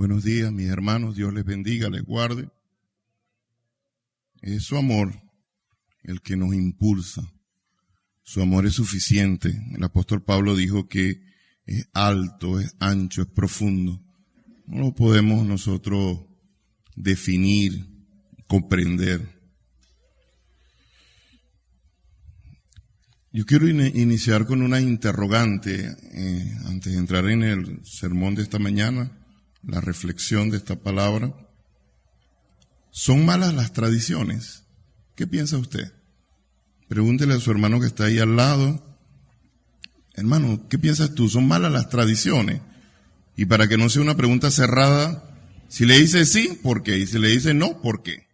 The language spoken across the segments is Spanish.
Buenos días, mis hermanos. Dios les bendiga, les guarde. Es su amor el que nos impulsa. Su amor es suficiente. El apóstol Pablo dijo que es alto, es ancho, es profundo. No lo podemos nosotros definir, comprender. Yo quiero iniciar con una interrogante antes de entrar en el sermón de esta mañana, la reflexión de esta palabra. ¿Son malas las tradiciones? ¿Qué piensa usted? Pregúntele a su hermano que está ahí al lado. Hermano, ¿qué piensas tú? ¿Son malas las tradiciones? Y para que no sea una pregunta cerrada, si le dice sí, ¿por qué? Y si le dice no, ¿por qué?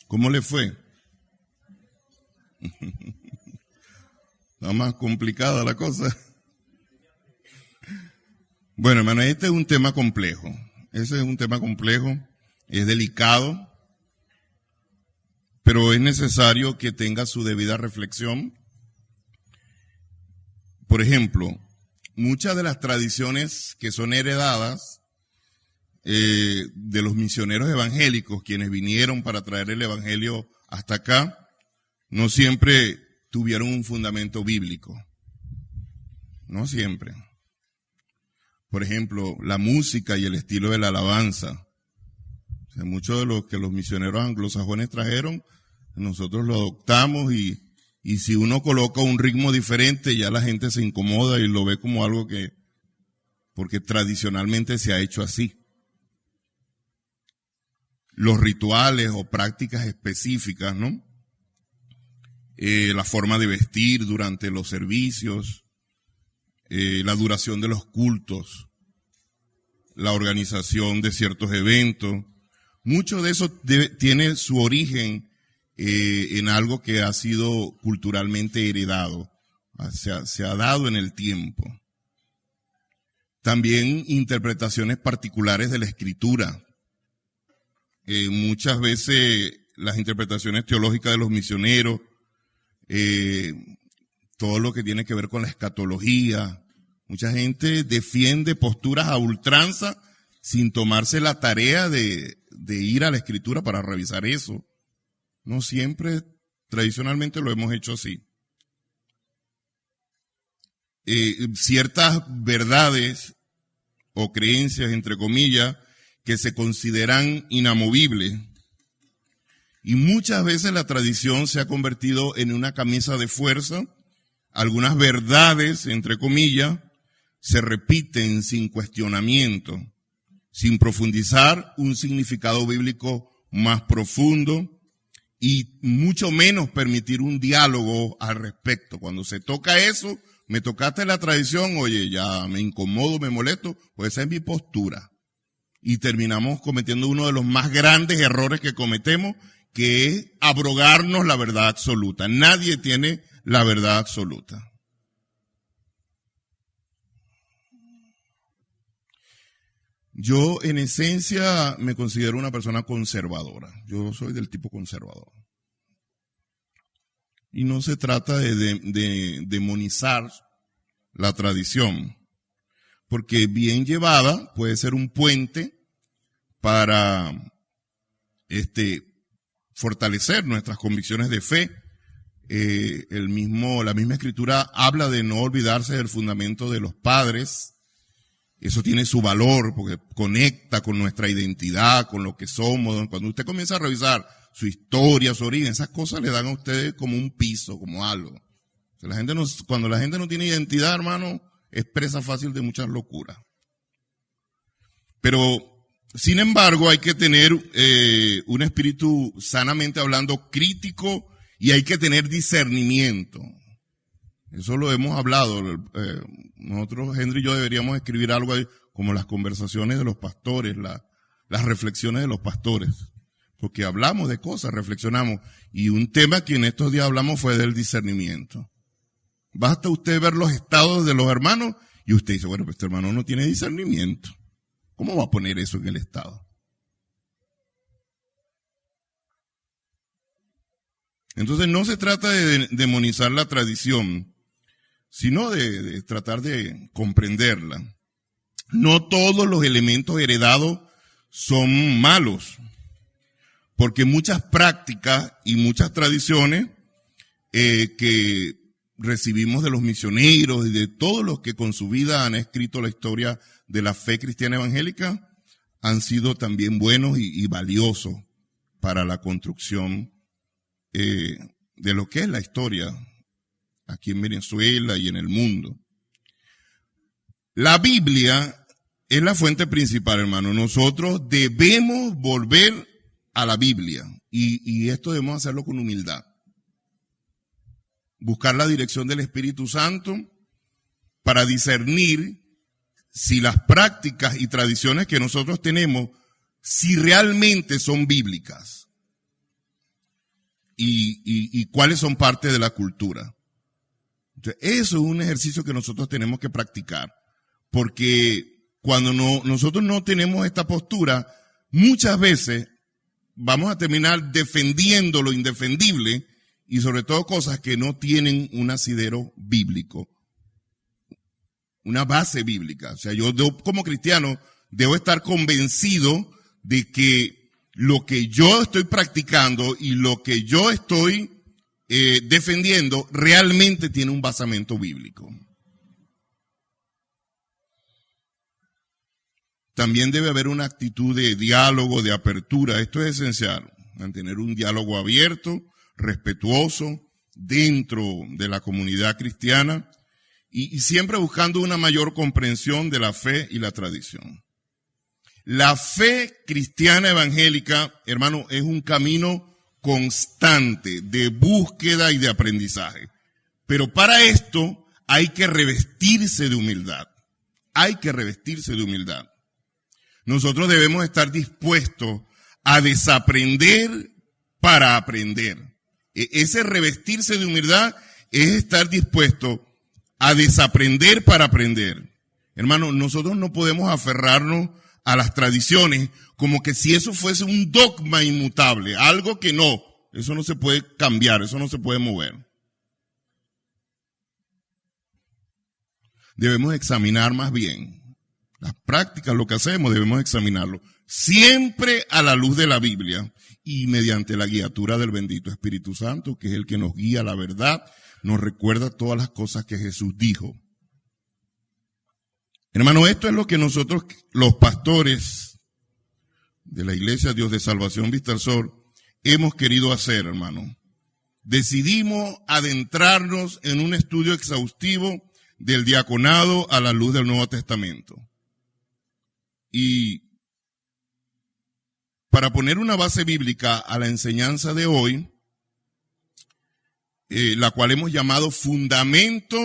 ¿Cómo le fue? Está más complicada la cosa. Bueno, hermano, este es un tema complejo. Ese es un tema complejo, es delicado, pero es necesario que tenga su debida reflexión. Por ejemplo, muchas de las tradiciones que son heredadas de los misioneros evangélicos, quienes vinieron para traer el evangelio hasta acá, no siempre tuvieron un fundamento bíblico. No siempre. Por ejemplo, la música y el estilo de la alabanza. O sea, muchos de los que los misioneros anglosajones trajeron, nosotros lo adoptamos y si uno coloca un ritmo diferente, ya la gente se incomoda y lo ve como algo porque tradicionalmente se ha hecho así. Los rituales o prácticas específicas, ¿no? La forma de vestir durante los servicios, la duración de los cultos, la organización de ciertos eventos. Mucho de eso tiene su origen en algo que ha sido culturalmente heredado, se ha dado en el tiempo. También interpretaciones particulares de la Escritura. Muchas veces las interpretaciones teológicas de los misioneros, todo lo que tiene que ver con la escatología. Mucha gente defiende posturas a ultranza sin tomarse la tarea de ir a la Escritura para revisar eso. No siempre, tradicionalmente lo hemos hecho así. Ciertas verdades o creencias, entre comillas, que se consideran inamovibles. Y muchas veces la tradición se ha convertido en una camisa de fuerza. Algunas verdades, entre comillas, se repiten sin cuestionamiento, sin profundizar un significado bíblico más profundo y mucho menos permitir un diálogo al respecto. Cuando se toca eso, me tocaste la tradición, oye, ya me incomodo, me molesto, pues esa es mi postura. Y terminamos cometiendo uno de los más grandes errores que cometemos, que es abrogarnos la verdad absoluta. Nadie tiene la verdad absoluta. Yo, en esencia, me considero una persona conservadora. Yo soy del tipo conservador. Y no se trata de demonizar la tradición, porque bien llevada puede ser un puente para fortalecer nuestras convicciones de fe. La misma Escritura habla de no olvidarse del fundamento de los padres. Eso tiene su valor porque conecta con nuestra identidad, con lo que somos. Cuando usted comienza a revisar su historia, su origen, esas cosas le dan a usted como un piso, como algo. O sea, cuando la gente no tiene identidad, hermano, es presa fácil de muchas locuras. Pero Sin embargo, hay que tener un espíritu, sanamente hablando, crítico, y hay que tener discernimiento. Eso lo hemos hablado. Nosotros, Henry y yo, deberíamos escribir algo ahí, como las conversaciones de los pastores, las reflexiones de los pastores. Porque hablamos de cosas, reflexionamos. Y un tema que en estos días hablamos fue del discernimiento. Basta usted ver los estados de los hermanos y usted dice, bueno, pues este hermano no tiene discernimiento. ¿Cómo va a poner eso en el estado? Entonces no se trata de demonizar la tradición, sino de tratar de comprenderla. No todos los elementos heredados son malos, porque muchas prácticas y muchas tradiciones que recibimos de los misioneros y de todos los que con su vida han escrito la historia de la fe cristiana evangélica han sido también buenos y valiosos para la construcción de lo que es la historia aquí en Venezuela y en el mundo. La Biblia es la fuente principal, hermano. Nosotros debemos volver a la Biblia y esto debemos hacerlo con humildad. Buscar la dirección del Espíritu Santo para discernir si las prácticas y tradiciones que nosotros tenemos, si realmente son bíblicas y cuáles son parte de la cultura. Entonces, eso es un ejercicio que nosotros tenemos que practicar, porque cuando nosotros no tenemos esta postura, muchas veces vamos a terminar defendiendo lo indefendible y sobre todo cosas que no tienen un asidero bíblico, una base bíblica. O sea, yo como cristiano debo estar convencido de que lo que yo estoy practicando y lo que yo estoy defendiendo realmente tiene un basamento bíblico. También debe haber una actitud de diálogo, de apertura. Esto es esencial, mantener un diálogo abierto, respetuoso, dentro de la comunidad cristiana y siempre buscando una mayor comprensión de la fe y la tradición. La fe cristiana evangélica, hermano, es un camino constante de búsqueda y de aprendizaje. Pero para esto hay que revestirse de humildad. Hay que revestirse de humildad. Nosotros debemos estar dispuestos a desaprender para aprender. Ese revestirse de humildad es estar dispuesto a desaprender para aprender. Hermano, nosotros no podemos aferrarnos a las tradiciones como que si eso fuese un dogma inmutable, algo que no, eso no se puede cambiar, eso no se puede mover. Debemos examinar más bien las prácticas, lo que hacemos, debemos examinarlo siempre a la luz de la Biblia y mediante la guiatura del bendito Espíritu Santo, que es el que nos guía a la verdad, nos recuerda todas las cosas que Jesús dijo. Hermano, esto es lo que nosotros, los pastores de la Iglesia Dios de Salvación Vista al Sol, hemos querido hacer, hermano. Decidimos adentrarnos en un estudio exhaustivo del diaconado a la luz del Nuevo Testamento. Y para poner una base bíblica a la enseñanza de hoy, la cual hemos llamado fundamento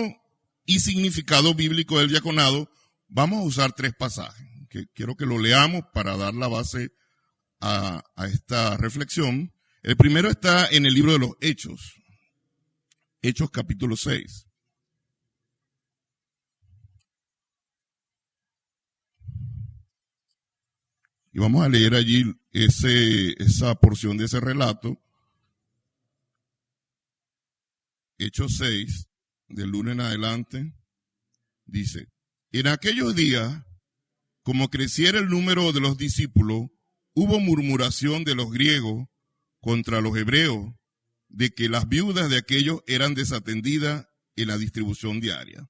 y significado bíblico del diaconado, vamos a usar 3 pasajes, que quiero que lo leamos para dar la base a esta reflexión. El primero está en el libro de los Hechos, Hechos capítulo 6. Y vamos a leer allí esa porción de ese relato. Hechos 6, del lunes en adelante, dice: en aquellos días, como creciera el número de los discípulos, hubo murmuración de los griegos contra los hebreos, de que las viudas de aquellos eran desatendidas en la distribución diaria.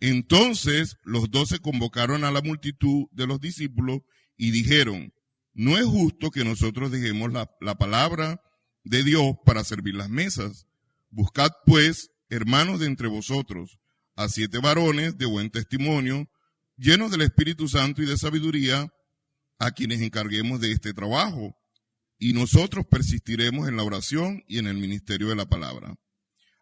Entonces los 12 convocaron a la multitud de los discípulos y dijeron: no es justo que nosotros dejemos la palabra de Dios para servir las mesas. Buscad pues, hermanos de entre vosotros, a 7 varones de buen testimonio, llenos del Espíritu Santo y de sabiduría, a quienes encarguemos de este trabajo, y nosotros persistiremos en la oración y en el ministerio de la palabra.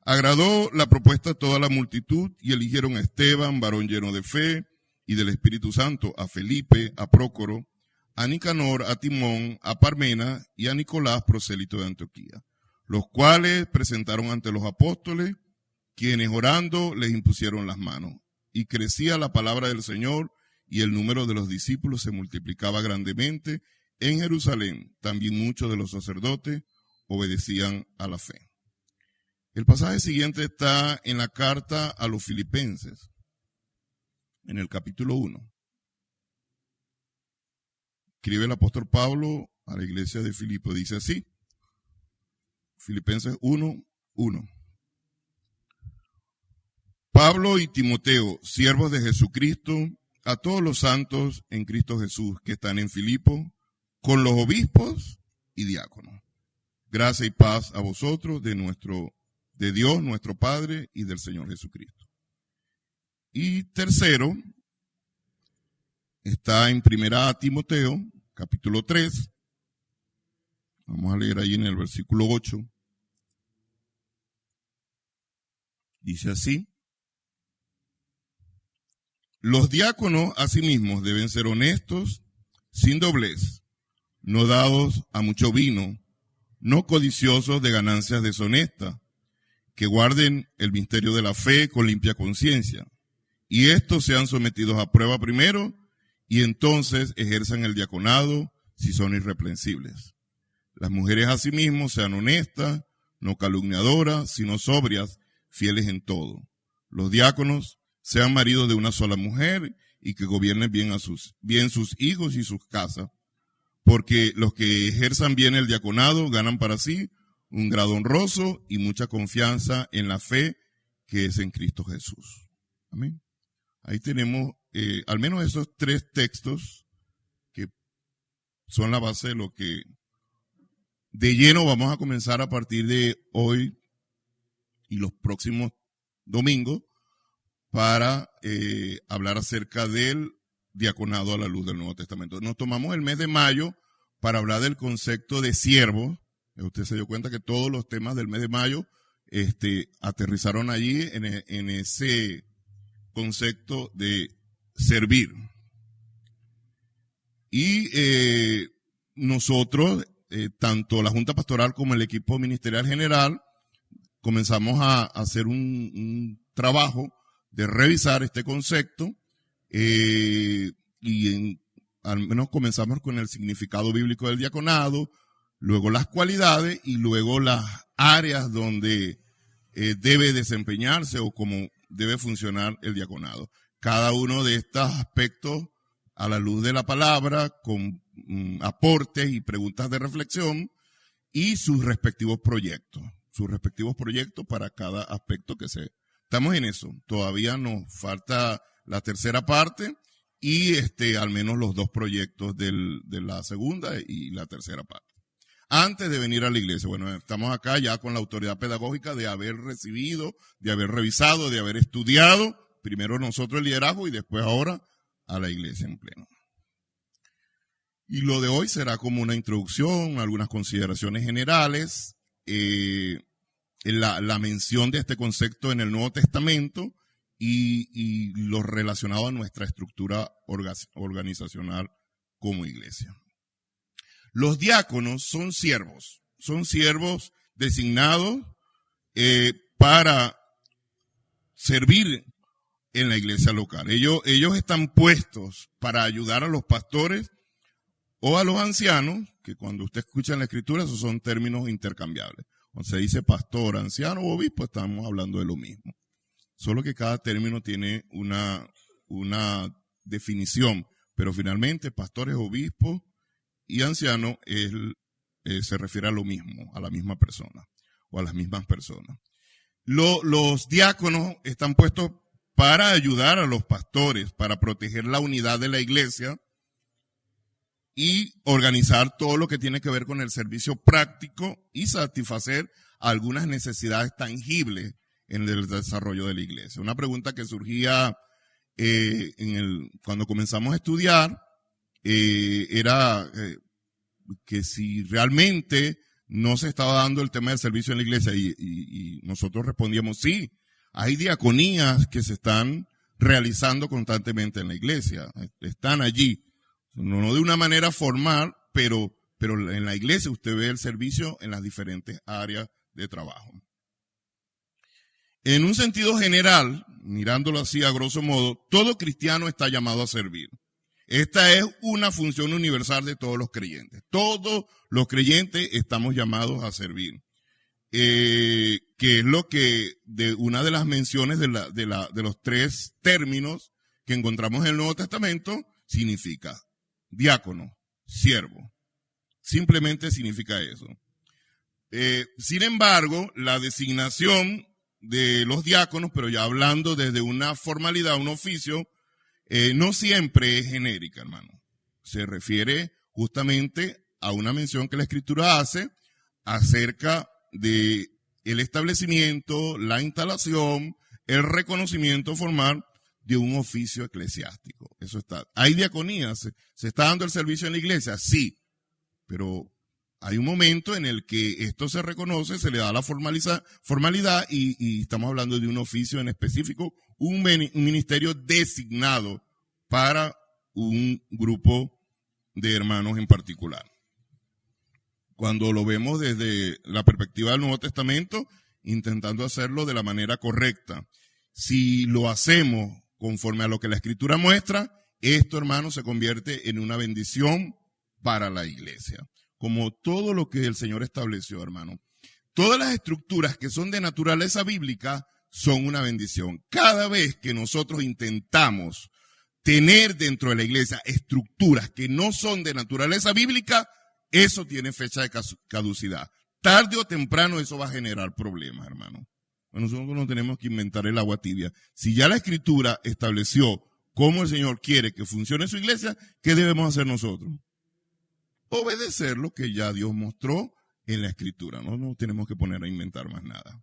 Agradó la propuesta a toda la multitud y eligieron a Esteban, varón lleno de fe y del Espíritu Santo, a Felipe, a Prócoro, a Nicanor, a Timón, a Parmena y a Nicolás, prosélito de Antioquía, los cuales presentaron ante los apóstoles, quienes orando les impusieron las manos. Y crecía la palabra del Señor, y el número de los discípulos se multiplicaba grandemente en Jerusalén. También muchos de los sacerdotes obedecían a la fe. El pasaje siguiente está en la carta a los Filipenses, en el capítulo 1. Escribe el apóstol Pablo a la iglesia de Filipo, dice así, Filipenses 1:1. Pablo y Timoteo, siervos de Jesucristo, a todos los santos en Cristo Jesús que están en Filipo, con los obispos y diáconos. Gracia y paz a vosotros de Dios nuestro Padre y del Señor Jesucristo. Y tercero, está en 1 Timoteo, capítulo 3. Vamos a leer ahí en el versículo 8. Dice así: los diáconos asimismo deben ser honestos, sin doblez, no dados a mucho vino, no codiciosos de ganancias deshonestas, que guarden el misterio de la fe con limpia conciencia, y estos sean sometidos a prueba primero, y entonces ejerzan el diaconado si son irreprensibles. Las mujeres asimismo sean honestas, no calumniadoras, sino sobrias, fieles en todo. Los diáconos sean maridos de una sola mujer y que gobiernen bien sus hijos y sus casas, porque los que ejerzan bien el diaconado ganan para sí un grado honroso y mucha confianza en la fe que es en Cristo Jesús. Amén. Ahí tenemos al menos esos 3 textos que son la base de lo que de lleno vamos a comenzar a partir de hoy y los próximos domingos para hablar acerca del diaconado a la luz del Nuevo Testamento. Nos tomamos el mes de mayo para hablar del concepto de siervo. Usted se dio cuenta que todos los temas del mes de mayo aterrizaron allí en ese concepto de servir. Y nosotros, tanto la Junta Pastoral como el equipo ministerial general, comenzamos a hacer un trabajo de revisar este concepto al menos comenzamos con el significado bíblico del diaconado, luego las cualidades y luego las áreas donde debe desempeñarse o cómo debe funcionar el diaconado. Cada uno de estos aspectos a la luz de la palabra, con aportes y preguntas de reflexión y sus respectivos proyectos para cada aspecto que se... Estamos en eso, todavía nos falta la tercera parte y al menos los 2 proyectos de la segunda y la tercera parte. Antes de venir a la iglesia, bueno, estamos acá ya con la autoridad pedagógica de haber recibido, de haber revisado, de haber estudiado, primero nosotros el liderazgo y después ahora a la iglesia en pleno. Y lo de hoy será como una introducción, algunas consideraciones generales, la mención de este concepto en el Nuevo Testamento y lo relacionado a nuestra estructura organizacional como iglesia. Los diáconos son siervos designados para servir en la iglesia local. Ellos están puestos para ayudar a los pastores o a los ancianos, que cuando usted escucha en la escritura esos son términos intercambiables. Cuando se dice pastor, anciano o obispo, estamos hablando de lo mismo. Solo que cada término tiene una definición, pero finalmente pastores, obispos y anciano se refiere a lo mismo, a la misma persona o a las mismas personas. Los diáconos están puestos para ayudar a los pastores, para proteger la unidad de la iglesia y organizar todo lo que tiene que ver con el servicio práctico y satisfacer algunas necesidades tangibles en el desarrollo de la iglesia. Una pregunta que surgía cuando comenzamos a estudiar era que si realmente no se estaba dando el tema del servicio en la iglesia, y nosotros respondíamos sí, hay diaconías que se están realizando constantemente en la iglesia, están allí, no de una manera formal, pero en la iglesia usted ve el servicio en las diferentes áreas de trabajo. En un sentido general, mirándolo así a grosso modo, todo cristiano está llamado a servir. Esta es una función universal de todos los creyentes. Todos los creyentes estamos llamados a servir. Que es lo que de una de las menciones de los tres términos que encontramos en el Nuevo Testamento significa diácono, siervo. Simplemente significa eso. Sin embargo, la designación de los diáconos, pero ya hablando desde una formalidad, un oficio, no siempre es genérica, hermano. Se refiere justamente a una mención que la Escritura hace acerca de el establecimiento, la instalación, el reconocimiento formal de un oficio eclesiástico. Eso está. ¿Hay diaconías? ¿Se está dando el servicio en la iglesia? Sí, pero hay un momento en el que esto se reconoce, se le da la formalidad y estamos hablando de un oficio en específico, un ministerio designado para un grupo de hermanos en particular. Cuando lo vemos desde la perspectiva del Nuevo Testamento, intentando hacerlo de la manera correcta. Si lo hacemos conforme a lo que la Escritura muestra, esto, hermano, se convierte en una bendición para la iglesia. Como todo lo que el Señor estableció, hermano. Todas las estructuras que son de naturaleza bíblica son una bendición. Cada vez que nosotros intentamos tener dentro de la iglesia estructuras que no son de naturaleza bíblica, eso tiene fecha de caducidad. Tarde o temprano eso va a generar problemas, hermano. Nosotros no tenemos que inventar el agua tibia. Si ya la Escritura estableció cómo el Señor quiere que funcione su iglesia, ¿qué debemos hacer nosotros? Obedecer lo que ya Dios mostró en la Escritura. No tenemos que poner a inventar más nada.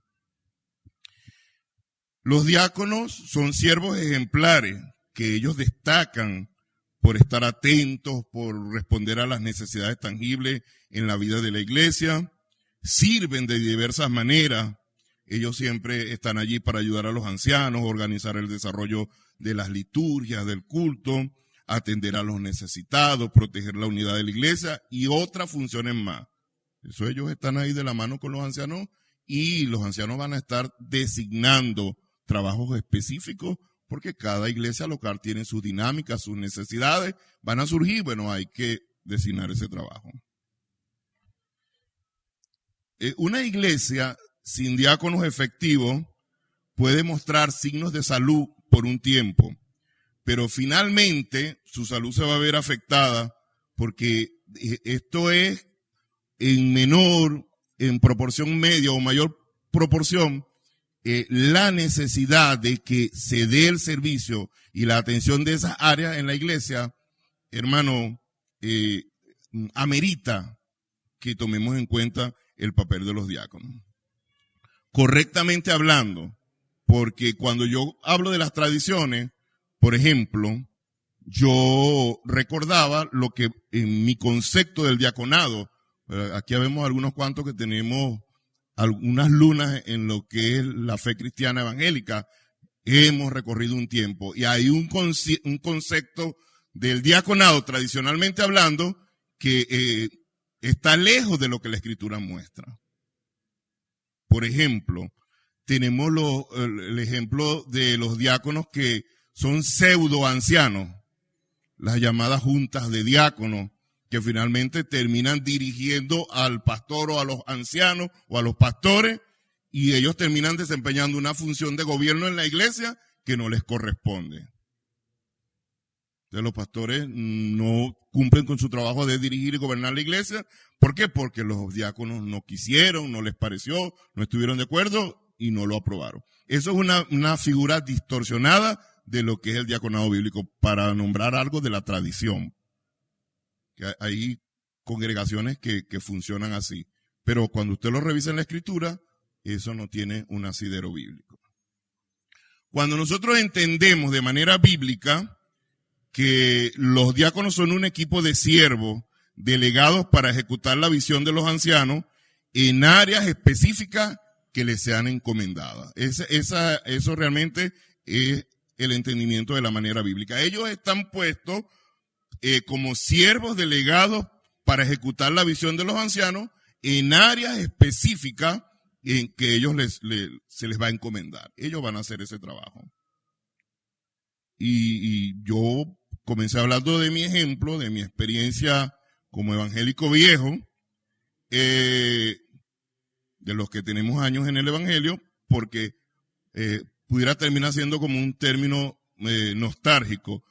Los diáconos son siervos ejemplares, que ellos destacan por estar atentos, por responder a las necesidades tangibles en la vida de la iglesia, sirven de diversas maneras. Ellos siempre están allí para ayudar a los ancianos, organizar el desarrollo de las liturgias, del culto, atender a los necesitados, proteger la unidad de la iglesia y otras funciones más. Eso ellos están ahí de la mano con los ancianos y los ancianos van a estar designando trabajos específicos porque cada iglesia local tiene sus dinámicas, sus necesidades, van a surgir, bueno, hay que designar ese trabajo. Una iglesia sin diáconos efectivos puede mostrar signos de salud por un tiempo, pero finalmente su salud se va a ver afectada porque esto es en proporción media o mayor proporción, la necesidad de que se dé el servicio y la atención de esas áreas en la iglesia, hermano, amerita que tomemos en cuenta el papel de los diáconos. Correctamente hablando, porque cuando yo hablo de las tradiciones, por ejemplo, yo recordaba lo que en mi concepto del diaconado, aquí vemos algunos cuantos que tenemos algunas lunas en lo que es la fe cristiana evangélica, hemos recorrido un tiempo y hay un concepto del diaconado tradicionalmente hablando que está lejos de lo que la Escritura muestra. Por ejemplo, tenemos el ejemplo de los diáconos que son pseudo ancianos, las llamadas juntas de diáconos, que finalmente terminan dirigiendo al pastor o a los ancianos o a los pastores y ellos terminan desempeñando una función de gobierno en la iglesia que no les corresponde. Entonces los pastores no cumplen con su trabajo de dirigir y gobernar la iglesia. ¿Por qué? Porque los diáconos no quisieron, no les pareció, no estuvieron de acuerdo y no lo aprobaron. Eso es una figura distorsionada de lo que es el diaconado bíblico, para nombrar algo de la tradición. Que hay congregaciones que funcionan así. Pero cuando usted lo revisa en la Escritura, eso no tiene un asidero bíblico. Cuando nosotros entendemos de manera bíblica que los diáconos son un equipo de siervos delegados para ejecutar la visión de los ancianos en áreas específicas que les sean encomendadas. Eso realmente es el entendimiento de la manera bíblica. Ellos están puestos como siervos delegados para ejecutar la visión de los ancianos en áreas específicas en que ellos se les va a encomendar. Ellos van a hacer ese trabajo. Y yo comencé hablando de mi ejemplo, de mi experiencia como evangélico viejo, de los que tenemos años en el evangelio, porque pudiera terminar siendo como un término nostálgico,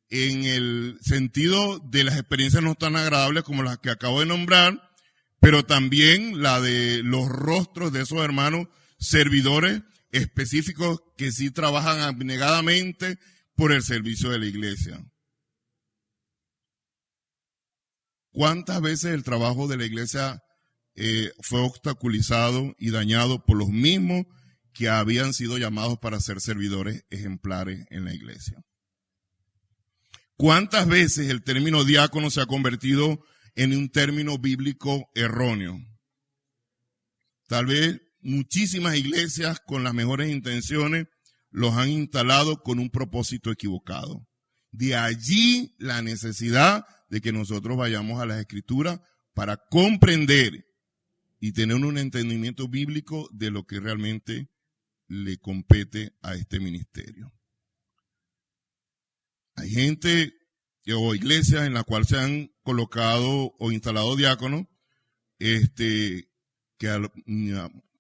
en el sentido de las experiencias no tan agradables como las que acabo de nombrar, pero también la de los rostros de esos hermanos servidores específicos que sí trabajan abnegadamente por el servicio de la iglesia. ¿Cuántas veces el trabajo de la iglesia fue obstaculizado y dañado por los mismos que habían sido llamados para ser servidores ejemplares en la iglesia? ¿Cuántas veces el término diácono se ha convertido en un término bíblico erróneo? Tal vez muchísimas iglesias con las mejores intenciones los han instalado con un propósito equivocado. De allí la necesidad de que nosotros vayamos a las Escrituras para comprender y tener un entendimiento bíblico de lo que realmente le compete a este ministerio. Hay gente o iglesias en las cuales se han colocado o instalado diáconos, que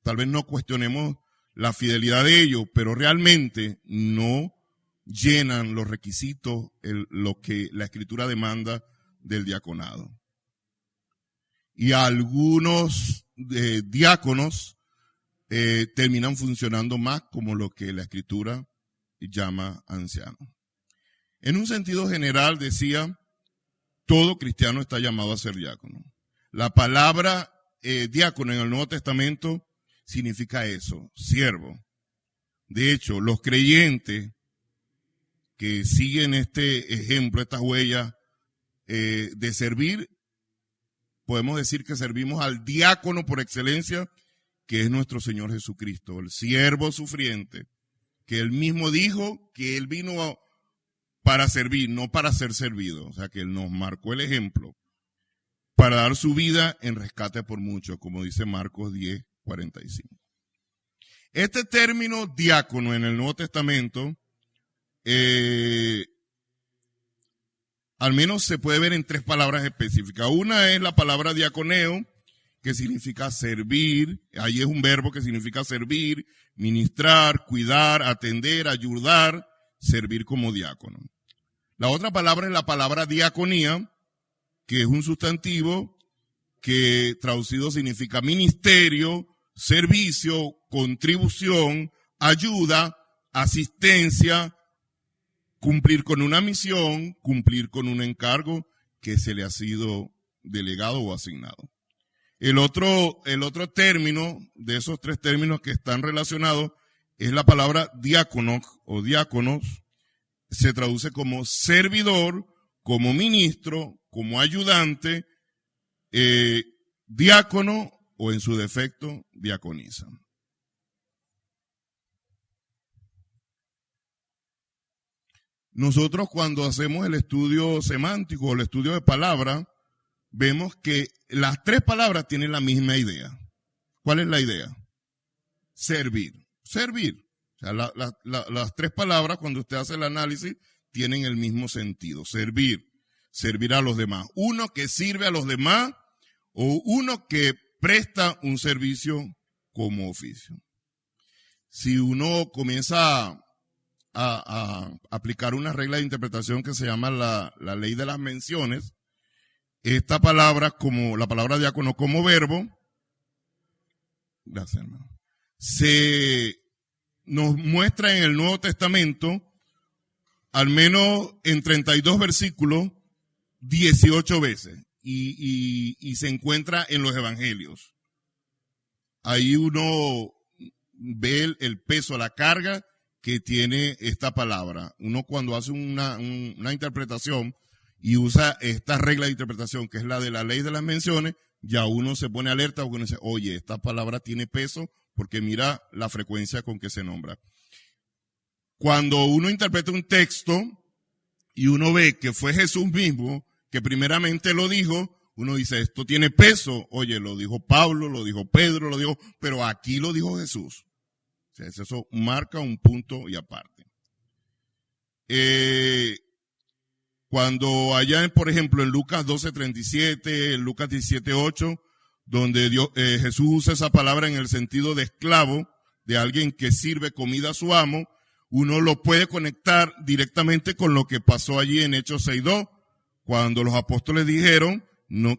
tal vez no cuestionemos la fidelidad de ellos, pero realmente no llenan los requisitos, lo que la Escritura demanda del diaconado. Y algunos diáconos terminan funcionando más como lo que la Escritura llama ancianos. En un sentido general, decía, todo cristiano está llamado a ser diácono. La palabra diácono en el Nuevo Testamento significa eso, siervo. De hecho, los creyentes que siguen este ejemplo, estas huellas de servir, podemos decir que servimos al diácono por excelencia, que es nuestro Señor Jesucristo, el siervo sufriente, que él mismo dijo que él vino para servir, no para ser servido. O sea, que él nos marcó el ejemplo para dar su vida en rescate por muchos, como dice Marcos 10:45. Este término diácono en el Nuevo Testamento, al menos se puede ver en tres palabras específicas. Una es la palabra diaconeo, que significa servir. Ahí es un verbo que significa servir, ministrar, cuidar, atender, ayudar, servir como diácono. La otra palabra es la palabra diaconía, que es un sustantivo que traducido significa ministerio, servicio, contribución, ayuda, asistencia, cumplir con una misión, cumplir con un encargo que se le ha sido delegado o asignado. El otro término de esos tres términos que están relacionados es la palabra diácono o diáconos. Se traduce como servidor, como ministro, como ayudante, diácono o en su defecto diaconisa. Nosotros cuando hacemos el estudio semántico o el estudio de palabras, vemos que las tres palabras tienen la misma idea. ¿Cuál es la idea? Servir. Servir. O sea, las tres palabras, cuando usted hace el análisis, tienen el mismo sentido. Servir. Servir a los demás. Uno que sirve a los demás o uno que presta un servicio como oficio. Si uno comienza a aplicar una regla de interpretación que se llama la ley de las menciones, esta palabra, como la palabra diácono como verbo, gracias hermano, se nos muestra en el Nuevo Testamento, al menos en 32 versículos, 18 veces, y se encuentra en los evangelios. Ahí uno ve el peso, la carga que tiene esta palabra. Uno cuando hace una interpretación y usa esta regla de interpretación, que es la de la ley de las menciones, ya uno se pone alerta porque uno dice, oye, esta palabra tiene peso porque mira la frecuencia con que se nombra. Cuando uno interpreta un texto y uno ve que fue Jesús mismo que primeramente lo dijo, uno dice, esto tiene peso. Oye, lo dijo Pablo, lo dijo Pedro, lo dijo, pero aquí lo dijo Jesús. O sea, eso marca un punto y aparte. Cuando allá, por ejemplo, en Lucas 12:37, en Lucas 17:8, donde Jesús usa esa palabra en el sentido de esclavo, de alguien que sirve comida a su amo, uno lo puede conectar directamente con lo que pasó allí en Hechos 6:2, cuando los apóstoles dijeron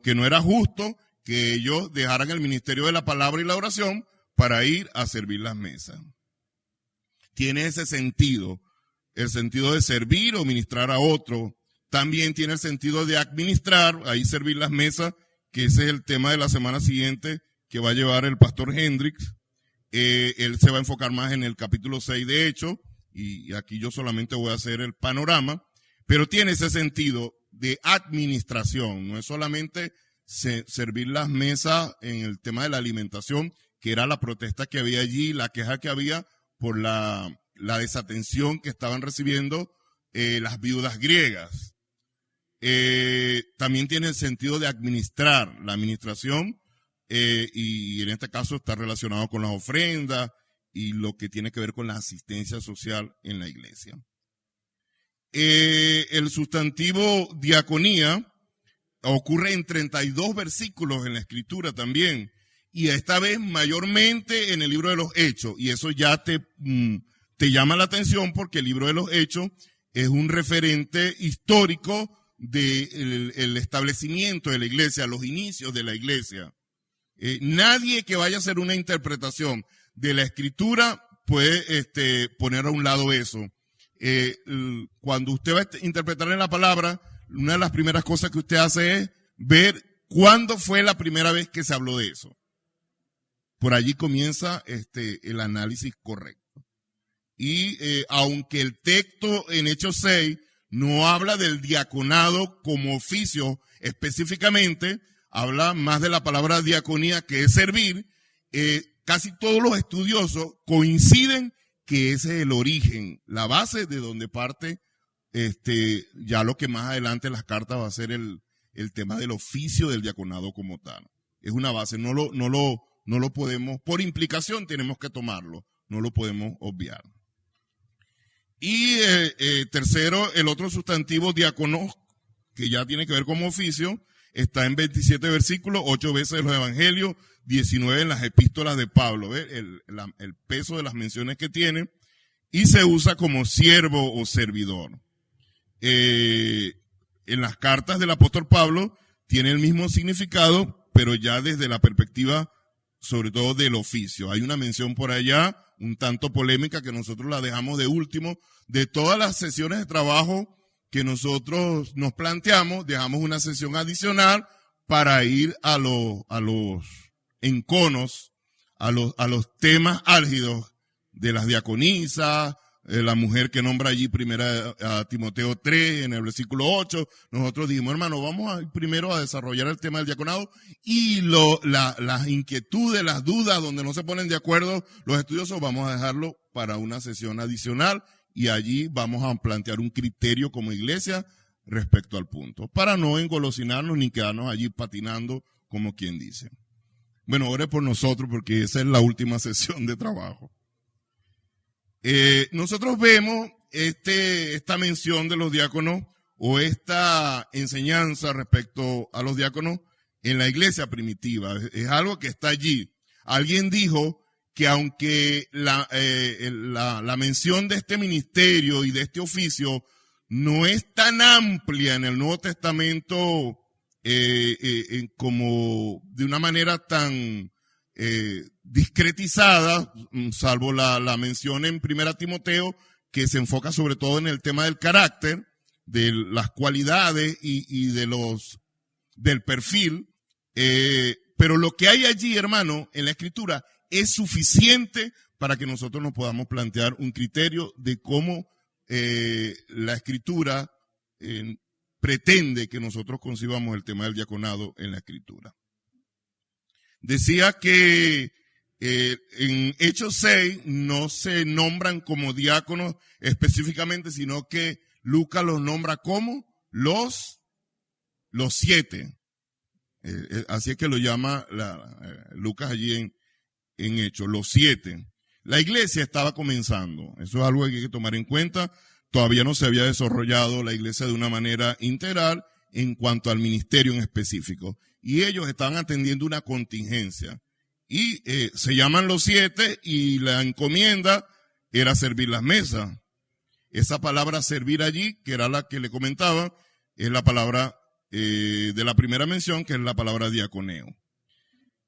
que no era justo que ellos dejaran el ministerio de la palabra y la oración para ir a servir las mesas. Tiene ese sentido, el sentido de servir o ministrar a otro. También tiene el sentido de administrar, ahí servir las mesas, que ese es el tema de la semana siguiente que va a llevar el pastor Hendricks. Él se va a enfocar más en el capítulo 6 de Hechos, y aquí yo solamente voy a hacer el panorama, pero tiene ese sentido de administración, no es solamente servir las mesas en el tema de la alimentación, que era la protesta que había allí, la queja que había por la desatención que estaban recibiendo las viudas griegas. También tiene el sentido de administrar, la administración, y en este caso está relacionado con las ofrendas y lo que tiene que ver con la asistencia social en la iglesia. El sustantivo diaconía ocurre en 32 versículos en la Escritura también, y esta vez mayormente en el libro de los Hechos, y eso ya te llama la atención porque el libro de los Hechos es un referente histórico del establecimiento de la iglesia, los inicios de la iglesia. Nadie que vaya a hacer una interpretación de la Escritura puede poner a un lado eso. Cuando usted va a interpretar en la palabra, una de las primeras cosas que usted hace es ver cuándo fue la primera vez que se habló de eso. Por allí comienza el análisis correcto. Y aunque el texto en Hechos 6 no habla del diaconado como oficio específicamente, habla más de la palabra diaconía, que es servir, casi todos los estudiosos coinciden que ese es el origen, la base de donde parte ya lo que más adelante en las cartas va a ser el tema del oficio del diaconado como tal. Es una base, no lo podemos, por implicación tenemos que tomarlo, no lo podemos obviar. Y tercero, el otro sustantivo diácono, que ya tiene que ver como oficio, está en 27 versículos, 8 veces en los evangelios, 19 en las epístolas de Pablo, ¿ves? El peso de las menciones que tiene, y se usa como siervo o servidor. En las cartas del apóstol Pablo tiene el mismo significado, pero ya desde la perspectiva sobre todo del oficio. Hay una mención por allá, un tanto polémica, que nosotros la dejamos de último. De todas las sesiones de trabajo que nosotros nos planteamos, dejamos una sesión adicional para ir a los enconos, a los temas álgidos de las diaconisas, la mujer que nombra allí primera a Timoteo 3, en el versículo 8, nosotros dijimos, hermano, vamos a ir primero a desarrollar el tema del diaconado y las inquietudes, las dudas, donde no se ponen de acuerdo los estudiosos, vamos a dejarlo para una sesión adicional y allí vamos a plantear un criterio como iglesia respecto al punto, para no engolosinarnos ni quedarnos allí patinando como quien dice. Bueno, ore por nosotros porque esa es la última sesión de trabajo. Nosotros vemos esta mención de los diáconos o esta enseñanza respecto a los diáconos en la iglesia primitiva. Es algo que está allí. Alguien dijo que aunque la mención de este ministerio y de este oficio no es tan amplia en el Nuevo Testamento como de una manera tan discretizada, salvo la mención en 1 Timoteo, que se enfoca sobre todo en el tema del carácter, de las cualidades y del perfil, pero lo que hay allí, hermano, en la Escritura, es suficiente para que nosotros nos podamos plantear un criterio de cómo la Escritura pretende que nosotros concibamos el tema del diaconado en la Escritura. Decía que en Hechos 6 no se nombran como diáconos específicamente, sino que Lucas los nombra como los 7. Así es que lo llama Lucas allí en Hechos, los 7. La iglesia estaba comenzando, eso es algo que hay que tomar en cuenta. Todavía no se había desarrollado la iglesia de una manera integral en cuanto al ministerio en específico. Y ellos estaban atendiendo una contingencia. Y se llaman los 7 y la encomienda era servir las mesas. Esa palabra servir allí, que era la que le comentaba, es la palabra de la primera mención, que es la palabra diaconeo.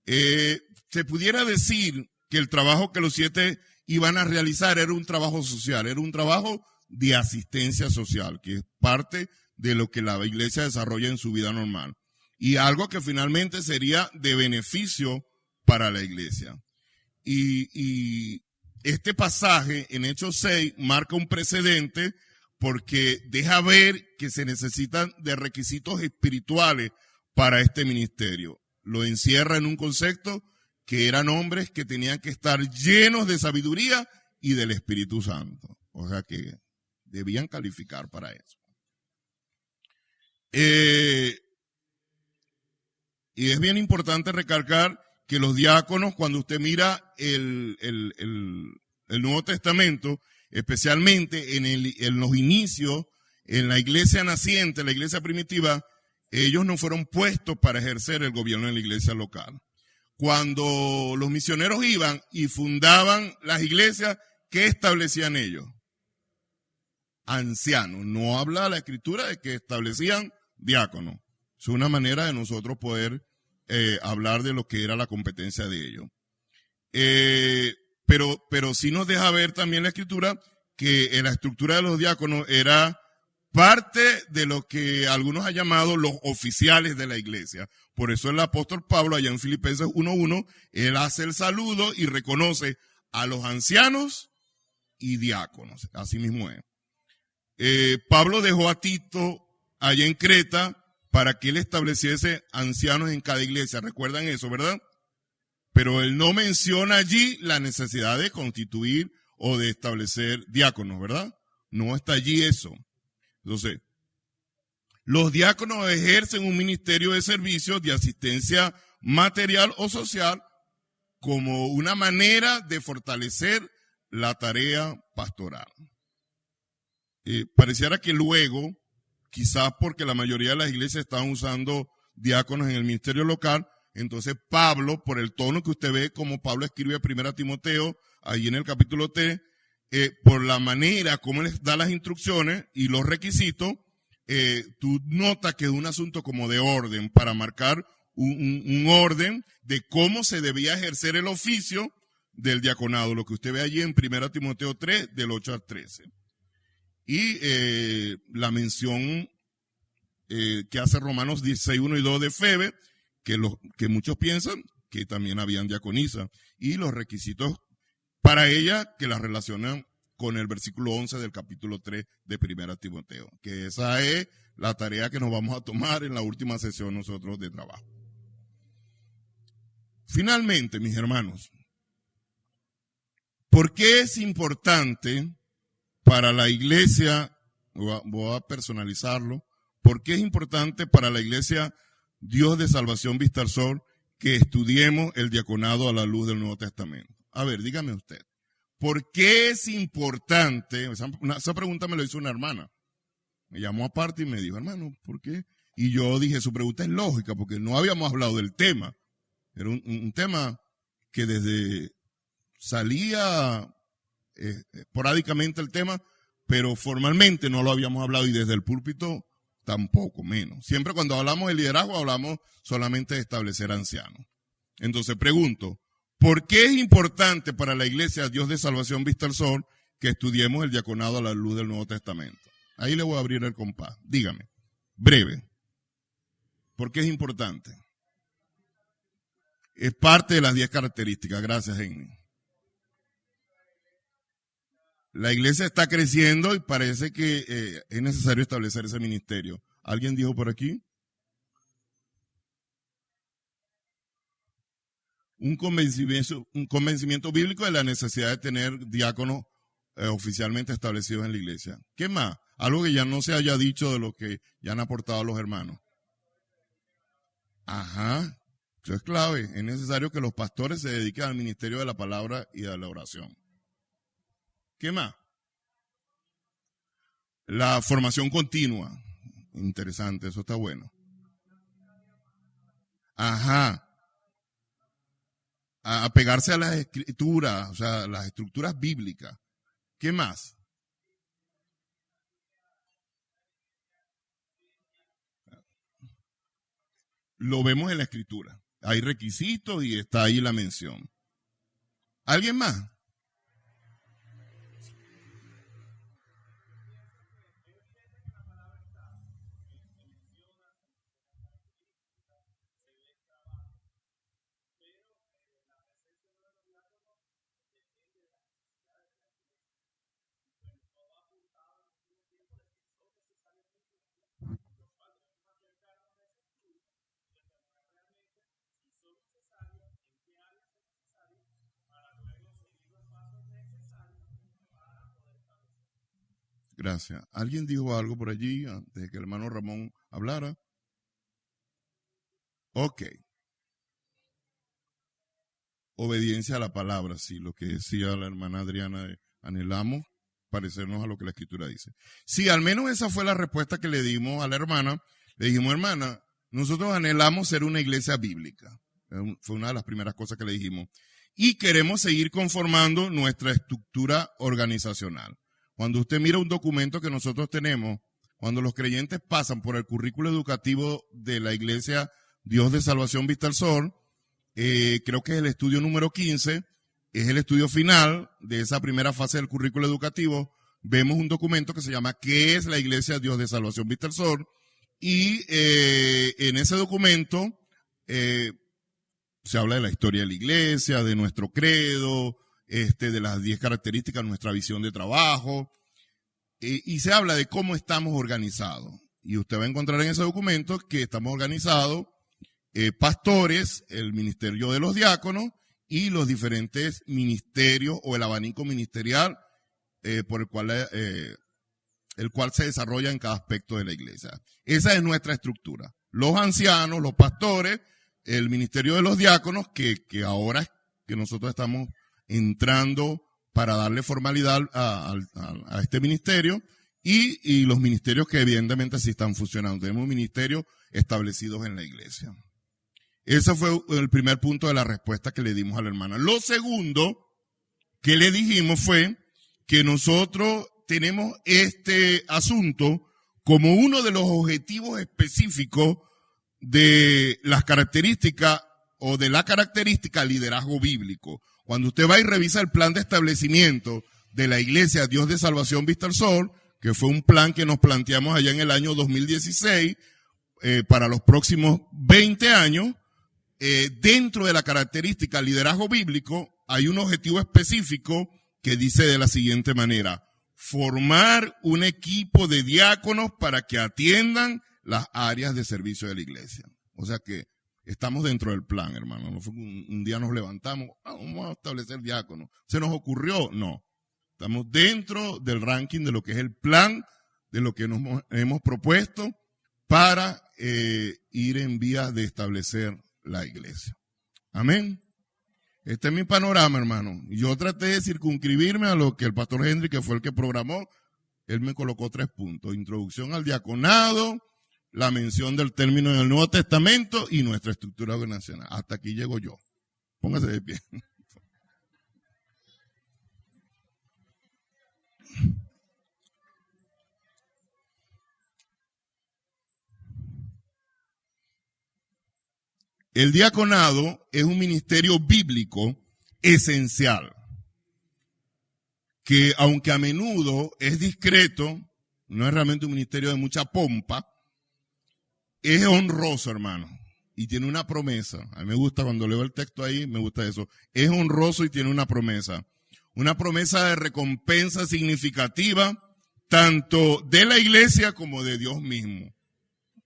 Se pudiera decir que el trabajo que los 7 iban a realizar era un trabajo social, era un trabajo de asistencia social, que es parte de lo que la iglesia desarrolla en su vida normal. Y algo que finalmente sería de beneficio para la iglesia. Y este pasaje en Hechos 6 marca un precedente porque deja ver que se necesitan de requisitos espirituales para este ministerio. Lo encierra en un concepto que eran hombres que tenían que estar llenos de sabiduría y del Espíritu Santo. O sea que debían calificar para eso. Y es bien importante recalcar que los diáconos, cuando usted mira el Nuevo Testamento, especialmente en los inicios, en la iglesia naciente, la iglesia primitiva, ellos no fueron puestos para ejercer el gobierno en la iglesia local. Cuando los misioneros iban y fundaban las iglesias, ¿qué establecían ellos? Ancianos. No habla la Escritura de que establecían diáconos. Es una manera de nosotros poder hablar de lo que era la competencia de ellos. Pero sí nos deja ver también la Escritura que en la estructura de los diáconos era parte de lo que algunos han llamado los oficiales de la iglesia. Por eso el apóstol Pablo, allá en Filipenses 1:1, él hace el saludo y reconoce a los ancianos y diáconos. Así mismo es. Pablo dejó a Tito allá en Creta para que él estableciese ancianos en cada iglesia. ¿Recuerdan eso, verdad? Pero él no menciona allí la necesidad de constituir o de establecer diáconos, ¿verdad? No está allí eso. Entonces, los diáconos ejercen un ministerio de servicios, de asistencia material o social, como una manera de fortalecer la tarea pastoral. Pareciera que luego, quizás porque la mayoría de las iglesias estaban usando diáconos en el ministerio local, entonces Pablo, por el tono que usted ve como Pablo escribe a 1 Timoteo, ahí en el capítulo 3, por la manera como les da las instrucciones y los requisitos, tú notas que es un asunto como de orden, para marcar un orden de cómo se debía ejercer el oficio del diaconado, lo que usted ve allí en 1 Timoteo 3, del 8 al 13. Y la mención que hace Romanos 16, 1 y 2 de Febe, que muchos piensan que también habían diaconisas, y los requisitos para ella que la relacionan con el versículo 11 del capítulo 3 de 1 Timoteo, que esa es la tarea que nos vamos a tomar en la última sesión nosotros de trabajo. Finalmente, mis hermanos, ¿por qué es importante para la iglesia, voy a personalizarlo, por qué es importante para la iglesia Dios de Salvación Vista al Sol que estudiemos el diaconado a la luz del Nuevo Testamento? A ver, dígame usted, ¿por qué es importante? Esa pregunta me lo hizo una hermana. Me llamó aparte y me dijo, hermano, ¿por qué? Y yo dije, su pregunta es lógica, porque no habíamos hablado del tema. Era un tema que desde salía esporádicamente el tema, pero formalmente no lo habíamos hablado y desde el púlpito tampoco, menos. Siempre cuando hablamos de liderazgo hablamos solamente de establecer ancianos. Entonces pregunto, ¿por qué es importante para la iglesia Dios de Salvación Vista al Sol que estudiemos el diaconado a la luz del Nuevo Testamento? Ahí le voy a abrir el compás. Dígame, breve. ¿Por qué es importante? Es parte de las 10 características. Gracias, Henry. la iglesia está creciendo y parece que es necesario establecer ese ministerio. ¿Alguien dijo por aquí? Un convencimiento bíblico de la necesidad de tener diáconos oficialmente establecidos en la iglesia. ¿Qué más? Algo que ya no se haya dicho de lo que ya han aportado los hermanos. Ajá, eso es clave. Es necesario que los pastores se dediquen al ministerio de la palabra y de la oración. ¿Qué más? La formación continua. Interesante, eso está bueno. Ajá. A apegarse a las escrituras, o sea, las estructuras bíblicas. ¿Qué más? Lo vemos en la escritura. Hay requisitos y está ahí la mención. ¿Alguien más? Gracias. ¿Alguien dijo algo por allí antes de que el hermano Ramón hablara? Ok. Obediencia a la palabra, sí, lo que decía la hermana Adriana, anhelamos parecernos a lo que la escritura dice. Sí, al menos esa fue la respuesta que le dimos a la hermana. Le dijimos, hermana, nosotros anhelamos ser una iglesia bíblica. Fue una de las primeras cosas que le dijimos. Y queremos seguir conformando nuestra estructura organizacional. Cuando usted mira un documento que nosotros tenemos, cuando los creyentes pasan por el currículo educativo de la iglesia Dios de Salvación Vista al Sol, creo que es el estudio número 15, es el estudio final de esa primera fase del currículo educativo. Vemos un documento que se llama ¿Qué es la iglesia Dios de Salvación Vista al Sol? Y en ese documento se habla de la historia de la iglesia, de nuestro credo, de las 10 características, nuestra visión de trabajo, y se habla de cómo estamos organizados. Y usted va a encontrar en ese documento que estamos organizados, pastores, el ministerio de los diáconos y los diferentes ministerios o el abanico ministerial por el cual se desarrolla en cada aspecto de la iglesia. Esa es nuestra estructura. Los ancianos, los pastores, el ministerio de los diáconos, que ahora es que nosotros estamos entrando para darle formalidad a este ministerio, y los ministerios que evidentemente sí están funcionando. Tenemos ministerios establecidos en la iglesia. Ese fue el primer punto de la respuesta que le dimos a la hermana. Lo segundo que le dijimos fue que nosotros tenemos este asunto como uno de los objetivos específicos de las características o de la característica liderazgo bíblico. Cuando usted va y revisa el plan de establecimiento de la iglesia Dios de Salvación Vista al Sol, que fue un plan que nos planteamos allá en el año 2016, para los próximos 20 años, dentro de la característica liderazgo bíblico, hay un objetivo específico que dice de la siguiente manera: formar un equipo de diáconos para que atiendan las áreas de servicio de la iglesia. O sea que estamos dentro del plan, hermano. No fue un día nos levantamos, vamos a establecer diáconos. ¿Se nos ocurrió? No. Estamos dentro del ranking de lo que es el plan, de lo que nos hemos propuesto para ir en vías de establecer la iglesia. Amén. Este es mi panorama, hermano. Yo traté de circunscribirme a lo que el pastor Henry, que fue el que programó, él me colocó 3 puntos. Introducción al diaconado, la mención del término en el Nuevo Testamento y nuestra estructura organizacional. Hasta aquí llego yo. Póngase de pie. El diaconado es un ministerio bíblico esencial, que aunque a menudo es discreto, no es realmente un ministerio de mucha pompa, es honroso, hermano, y tiene una promesa. A mí me gusta cuando leo el texto ahí, me gusta eso. Es honroso y tiene una promesa. una promesa de recompensa significativa, tanto de la iglesia como de Dios mismo,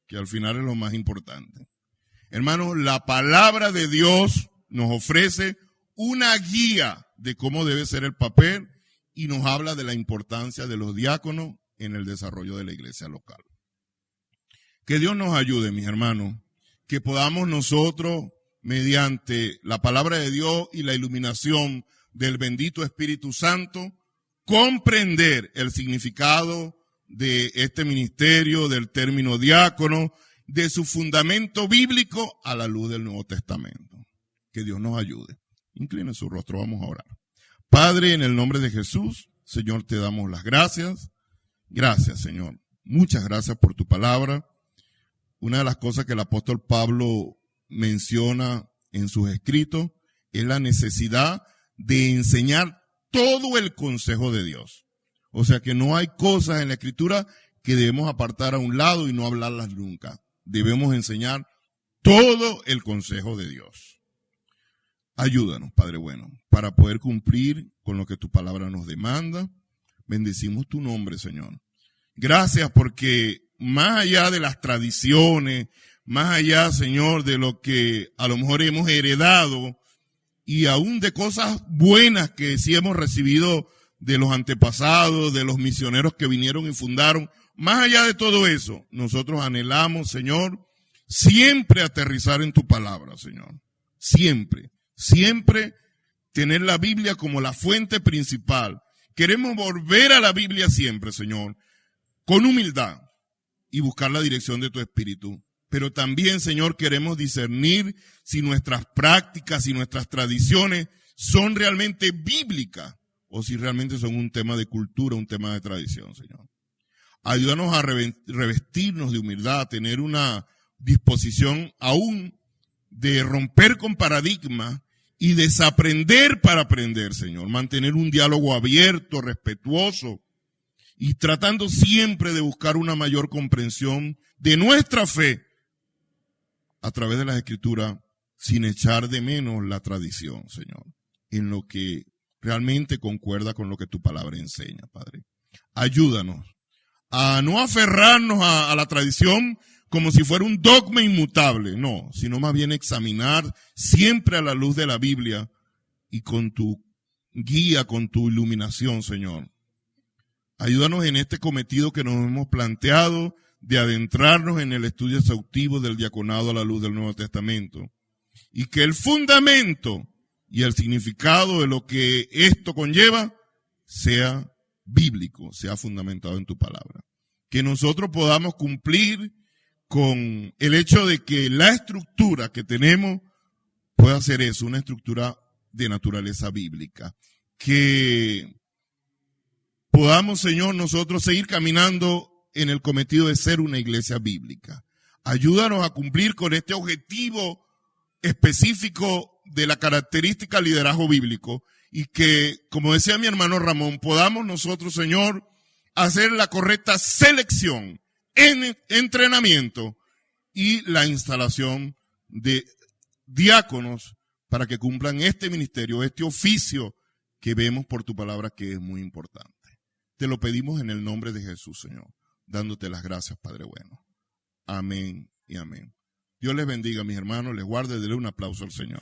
que al final es lo más importante. Hermanos, la palabra de Dios nos ofrece una guía de cómo debe ser el papel y nos habla de la importancia de los diáconos en el desarrollo de la iglesia local. Que Dios nos ayude, mis hermanos, que podamos nosotros, mediante la palabra de Dios y la iluminación del bendito Espíritu Santo, comprender el significado de este ministerio, del término diácono, de su fundamento bíblico a la luz del Nuevo Testamento. Que Dios nos ayude. Incline su rostro, vamos a orar. Padre, en el nombre de Jesús, Señor, te damos las gracias. Gracias, Señor. Muchas gracias por tu palabra. Una de las cosas que el apóstol Pablo menciona en sus escritos es la necesidad de enseñar todo el consejo de Dios. O sea que no hay cosas en la Escritura que debemos apartar a un lado y no hablarlas nunca. Debemos enseñar todo el consejo de Dios. Ayúdanos, Padre bueno, para poder cumplir con lo que tu palabra nos demanda. Bendecimos tu nombre, Señor. Gracias porque más allá de las tradiciones, más allá, Señor, de lo que a lo mejor hemos heredado y aún de cosas buenas que sí hemos recibido de los antepasados, de los misioneros que vinieron y fundaron, más allá de todo eso, nosotros anhelamos, Señor, siempre aterrizar en tu palabra, Señor. Siempre, siempre tener la Biblia como la fuente principal. Queremos volver a la Biblia siempre, Señor, con humildad y buscar la dirección de tu Espíritu. Pero también, Señor, queremos discernir si nuestras prácticas y nuestras tradiciones son realmente bíblicas o si realmente son un tema de cultura, un tema de tradición, Señor. Ayúdanos a revestirnos de humildad, a tener una disposición aún de romper con paradigmas y desaprender para aprender, Señor. Mantener un diálogo abierto, respetuoso y tratando siempre de buscar una mayor comprensión de nuestra fe a través de las Escrituras, sin echar de menos la tradición, Señor, en lo que realmente concuerda con lo que tu palabra enseña, Padre. Ayúdanos a no aferrarnos a la tradición como si fuera un dogma inmutable, no, sino más bien examinar siempre a la luz de la Biblia y con tu guía, con tu iluminación, Señor. Ayúdanos en este cometido que nos hemos planteado de adentrarnos en el estudio exhaustivo del diaconado a la luz del Nuevo Testamento. Y que el fundamento y el significado de lo que esto conlleva sea bíblico, sea fundamentado en tu palabra. Que nosotros podamos cumplir con el hecho de que la estructura que tenemos pueda ser eso, una estructura de naturaleza bíblica. Que podamos, Señor, nosotros seguir caminando en el cometido de ser una iglesia bíblica. Ayúdanos a cumplir con este objetivo específico de la característica liderazgo bíblico y que, como decía mi hermano Ramón, podamos nosotros, Señor, hacer la correcta selección en entrenamiento y la instalación de diáconos para que cumplan este ministerio, este oficio que vemos por tu palabra que es muy importante. Te lo pedimos en el nombre de Jesús, Señor, dándote las gracias, Padre bueno. Amén y amén. Dios les bendiga, mis hermanos, les guarde, denle un aplauso al Señor.